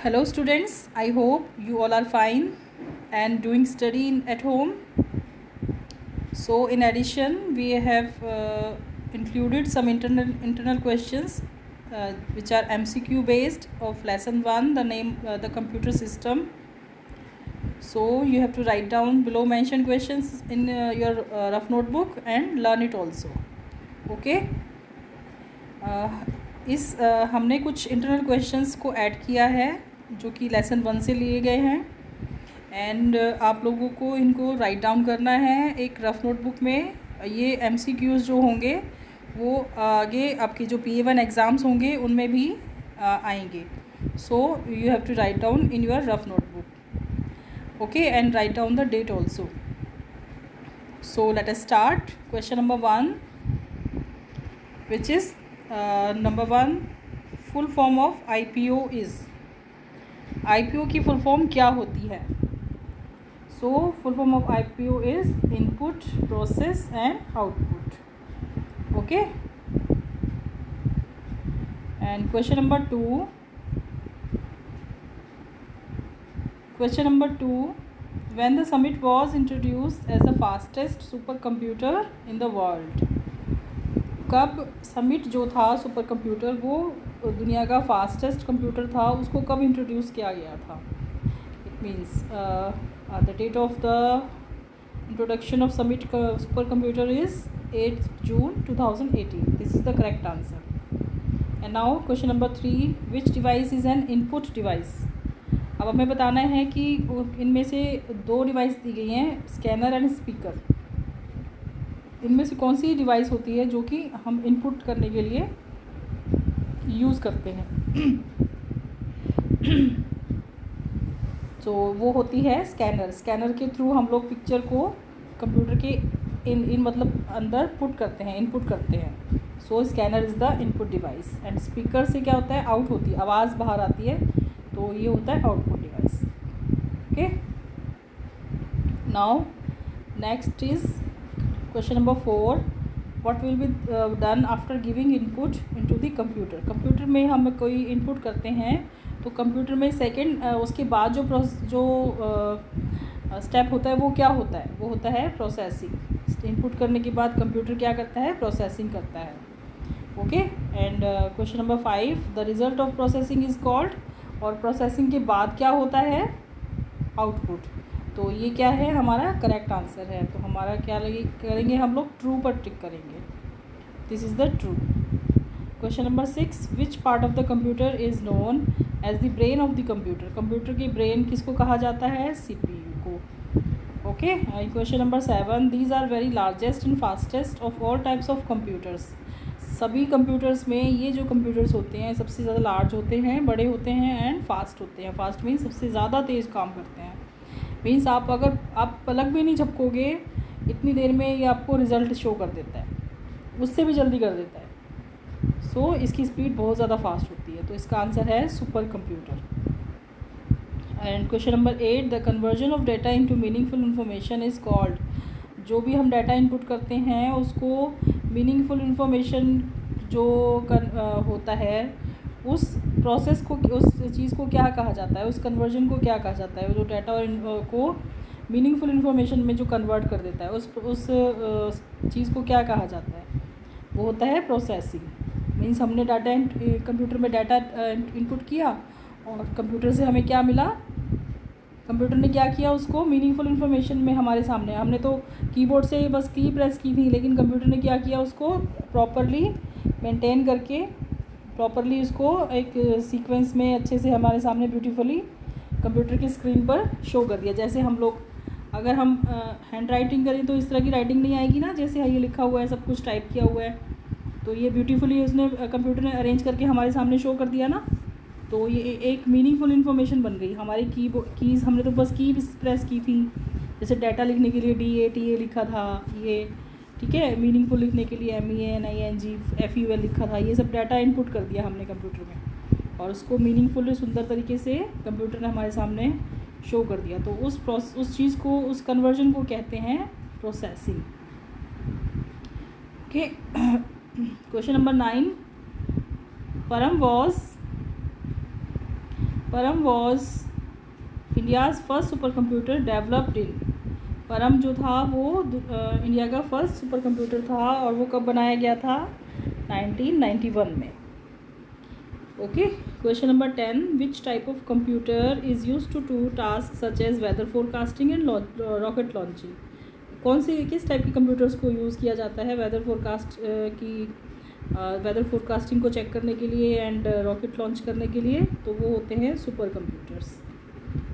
Hello students, I hope you all are fine and doing study at home. So in addition, we have included some internal questions which are MCQ based of lesson 1, the computer system. So you have to write down below mentioned questions in your rough notebook and learn it also. Okay. हमने कुछ internal questions को add किया है जो कि lesson 1 से लिए गए हैं एंड आप लोगों को इनको राइट डाउन करना है एक रफ़ नोटबुक में। ये MCQs जो होंगे वो आगे आपके जो PA1 एग्ज़ाम्स होंगे उनमें भी आएंगे। So you have to write down in your rough notebook, okay, and write down the date also. So let us start question number 1 which is number 1, full form of IPO is. IPO की full form क्या होती है? So full form of IPO is input, process and output, okay. And question number 2, when the Summit was introduced as the fastest supercomputer in the world। कब summit जो था super computer वो दुनिया का fastest computer था, उसको कब introduce किया गया था? It means the date of the introduction of summit super computer is 8 June 2018। This is the correct answer. And now question number 3, which device is an input device. अब हमें बताना है कि इनमें से 2 डिवाइस दी गई हैं, स्कैनर एंड स्पीकर। इनमें से कौन सी डिवाइस होती है जो कि हम इनपुट करने के लिए यूज़ करते हैं? तो वो होती है स्कैनर। स्कैनर के थ्रू हम लोग पिक्चर को कंप्यूटर के इन मतलब अंदर पुट करते हैं, इनपुट करते हैं। So scanner is the input device. And speaker से क्या होता है? आउट होती है, आवाज़ बाहर आती है, तो ये होता है output device, okay. Now next is question number 4, what will be done after giving input into the computer. Computer में हम कोई इनपुट करते हैं तो कंप्यूटर में सेकंड उसके बाद जो स्टेप होता है वो क्या होता है? वो होता है प्रोसेसिंग। इनपुट करने के बाद कंप्यूटर क्या करता है? प्रोसेसिंग करता है, okay. And question number 5, the result of processing is called. और प्रोसेसिंग के बाद क्या होता है? आउटपुट। तो ये क्या है? हमारा करेक्ट आंसर है। तो हमारा क्या करेंगे हम लोग? ट्रू पर टिक करेंगे। This is the true. Question number 6, which part of the computer is known as the brain of the computer. Computer की ब्रेन किसको कहा जाता है? CPU को, okay. Question number 7, these are very largest and fastest of all types of computers. सभी computers में ये जो कंप्यूटर्स होते हैं सबसे ज़्यादा लार्ज होते हैं, बड़े होते हैं एंड फास्ट होते हैं। फास्ट मीन्स सबसे ज़्यादा तेज़ काम करते हैं। मीन्स अगर आप पलक भी नहीं झपकोगे इतनी देर में ये आपको रिज़ल्ट शो कर देता है, उससे भी जल्दी कर देता है। सो इसकी स्पीड बहुत ज़्यादा फास्ट होती है। तो इसका आंसर है super computer. And question number 8, the conversion of data into meaningful information is called. जो भी हम डाटा इनपुट करते हैं उसको मीनिंगफुल इन्फॉर्मेशन जो होता है उस प्रोसेस को, उस चीज़ को क्या कहा जाता है? उस कन्वर्जन को क्या कहा जाता है? जो डाटा को मीनिंगफुल इन्फॉर्मेशन में जो कन्वर्ट कर देता है उस चीज़ को क्या कहा जाता है? वो होता है प्रोसेसिंग। मीन्स हमने डाटा कंप्यूटर में डाटा इनपुट किया और कंप्यूटर से हमें क्या मिला? कंप्यूटर ने क्या किया? उसको मीनिंगफुल इन्फॉर्मेशन में हमारे सामने, हमने तो कीबोर्ड से बस की प्रेस की थी, लेकिन कंप्यूटर ने क्या किया? उसको प्रॉपरली मेंटेन करके प्रॉपरली उसको एक सीक्वेंस में अच्छे से हमारे सामने ब्यूटीफुली कंप्यूटर की स्क्रीन पर शो कर दिया। जैसे हम लोग अगर हम हैंड राइटिंग करें तो इस तरह की राइटिंग नहीं आएगी ना, जैसे ये लिखा हुआ है, सब कुछ टाइप किया हुआ है, तो ये ब्यूटीफुली उसने कंप्यूटर ने अरेंज करके हमारे सामने शो कर दिया ना। तो ये एक मीनिंगफुल इन्फॉर्मेशन बन गई। हमारी कीज़ हमने तो बस की प्रेस की थी, जैसे डाटा लिखने के लिए DATA लिखा था, ये ठीक है, मीनिंगफुल लिखने के लिए MENING FUL लिखा था। ये सब डाटा इनपुट कर दिया हमने कंप्यूटर में और उसको मीनिंगफुल सुंदर तरीके से कंप्यूटर ने हमारे सामने शो कर दिया। तो उस चीज़ को, उस कन्वर्जन को कहते हैं प्रोसेसिंग, ओके। क्वेश्चन नंबर 9, परम वॉज परम was India's first super computer developed in, परम जो था वो इंडिया का फर्स्ट सुपर कंप्यूटर था और वो कब बनाया गया था? 1991 में। Okay, question number 10, which type of computer is use to do task such as weather forecasting and rocket launching? कौन सी किस टाइप के कंप्यूटर्स को यूज़ किया जाता है वेदर फोरकास्टिंग को चेक करने के लिए एंड रॉकेट लॉन्च करने के लिए? तो वो होते हैं super computers.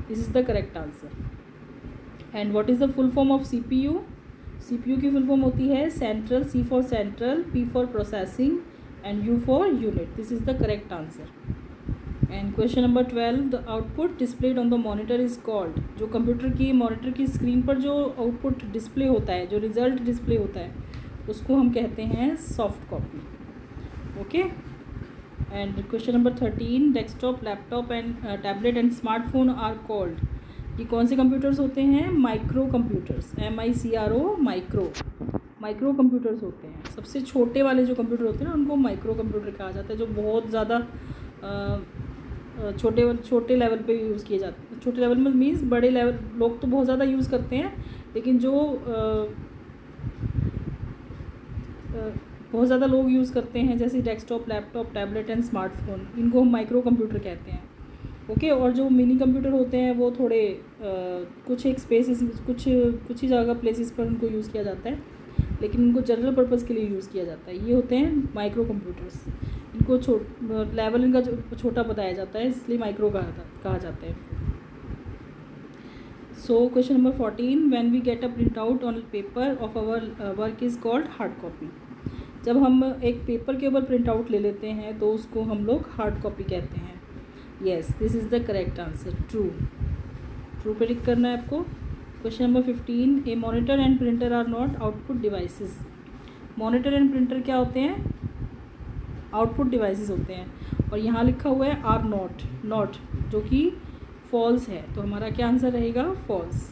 This is the correct answer. And what is the full form of CPU? CPU की फुल फॉर्म होती है central, C for central, P for processing and U for unit. This is the correct answer. And question number 12, the output displayed on the monitor is called, जो computer की monitor की screen पर जो output display होता है, जो result display होता है, उसको हम कहते हैं soft copy. Okay, and question number 13, desktop, laptop and tablet and smartphone are called, ये कौन से कंप्यूटर्स होते हैं? Micro computers, MICRO, micro computers होते हैं। सबसे छोटे वाले जो कंप्यूटर होते हैं ना, उनको माइक्रो कंप्यूटर कहा जाता है, जो बहुत ज़्यादा छोटे लेवल पे यूज़ किए जाते हैं। छोटे लेवल में मीन्स बड़े लेवल लोग तो बहुत ज़्यादा यूज़ करते हैं, लेकिन जो बहुत ज़्यादा लोग यूज़ करते हैं जैसे desktop, laptop, tablet and smartphone, इनको हम माइक्रो कंप्यूटर कहते हैं। ओके, और जो मिनी कंप्यूटर होते हैं वो थोड़े कुछ एक स्पेसिस कुछ ही जगह प्लेसेस पर उनको यूज़ किया जाता है, लेकिन उनको जनरल पर्पज़ के लिए यूज़ किया जाता है। ये होते हैं माइक्रो कंप्यूटर्स। इनको लेवल इनका छोटा बताया जाता है, इसलिए माइक्रो कहा जाता है। So question number 14, when we get a print out on paper of our work is called hard copy. जब हम एक पेपर के ऊपर प्रिंट आउट ले लेते हैं तो उसको हम लोग हार्ड कॉपी कहते हैं। Yes, this is the correct answer, true predict करना है आपको। Question number 15, a monitor and printer are not output devices. Monitor and printer क्या होते हैं? आउटपुट डिवाइसेस होते हैं, और यहाँ लिखा हुआ है आर नॉट, जो कि फॉल्स है, तो हमारा क्या आंसर रहेगा? False.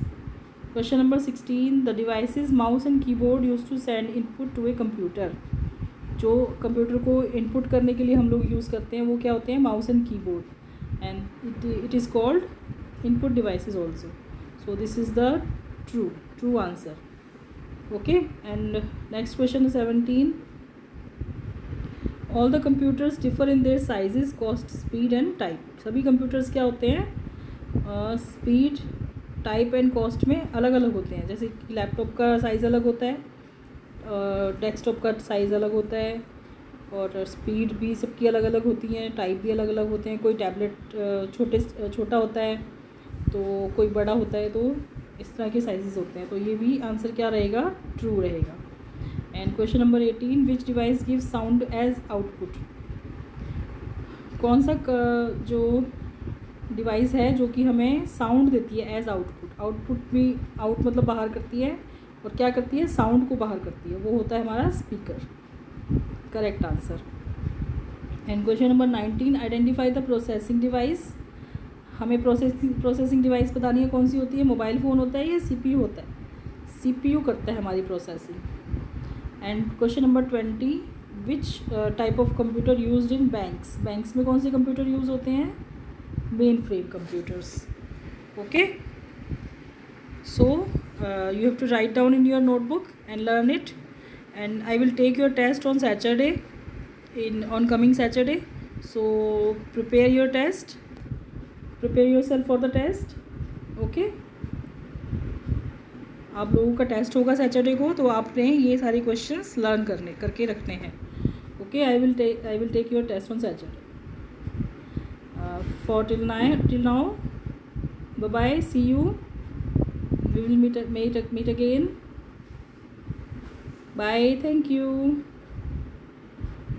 Question number 16, the devices mouse and keyboard use to send input to a computer. जो कंप्यूटर को इनपुट करने के लिए हम लोग यूज़ करते हैं वो क्या होते हैं? Mouse and keyboard, and it is called input devices also. So this is the true answer. Okay, and next question is 17, all the computers differ in their sizes, cost, speed and type। सभी computers क्या होते हैं? Speed, type and cost में अलग अलग होते हैं। जैसे कि लैपटॉप का साइज़ अलग होता है, डेस्कटॉप का साइज़ अलग होता है, और स्पीड भी सबकी अलग अलग होती हैं, टाइप भी अलग अलग होते हैं। कोई टैबलेट छोटा होता है तो कोई बड़ा होता है, तो इस तरह के साइजेस होते हैं। तो ये भी आंसर क्या रहेगा? ट्रू रहेगा। And question number 18, which device gives sound as output. कौन सा जो डिवाइस है जो कि हमें साउंड देती है एज आउटपुट। आउटपुट भी आउट मतलब बाहर करती है, और क्या करती है? साउंड को बाहर करती है, वो होता है हमारा speaker. Correct answer. And question number 19, identify the processing device. हमें प्रोसेसिंग डिवाइस बतानी है कौन सी होती है? मोबाइल फ़ोन होता है या CPU होता है? CPU करता है हमारी processing. And question number 20, which type of computer used in banks. Banks में कौन से कंप्यूटर यूज़ होते हैं? Main frame computers. Okay, so you have to write down in your notebook and learn it, and I will take your test on Saturday, on coming Saturday. So prepare your test, prepare yourself for the test. Okay, आप लोगों का test होगा Saturday को, तो आपने ये सारे questions learn करके रखने हैं। Okay, I will take your test on Saturday. For till now, bye bye, see you, we will meet again. Bye, thank you.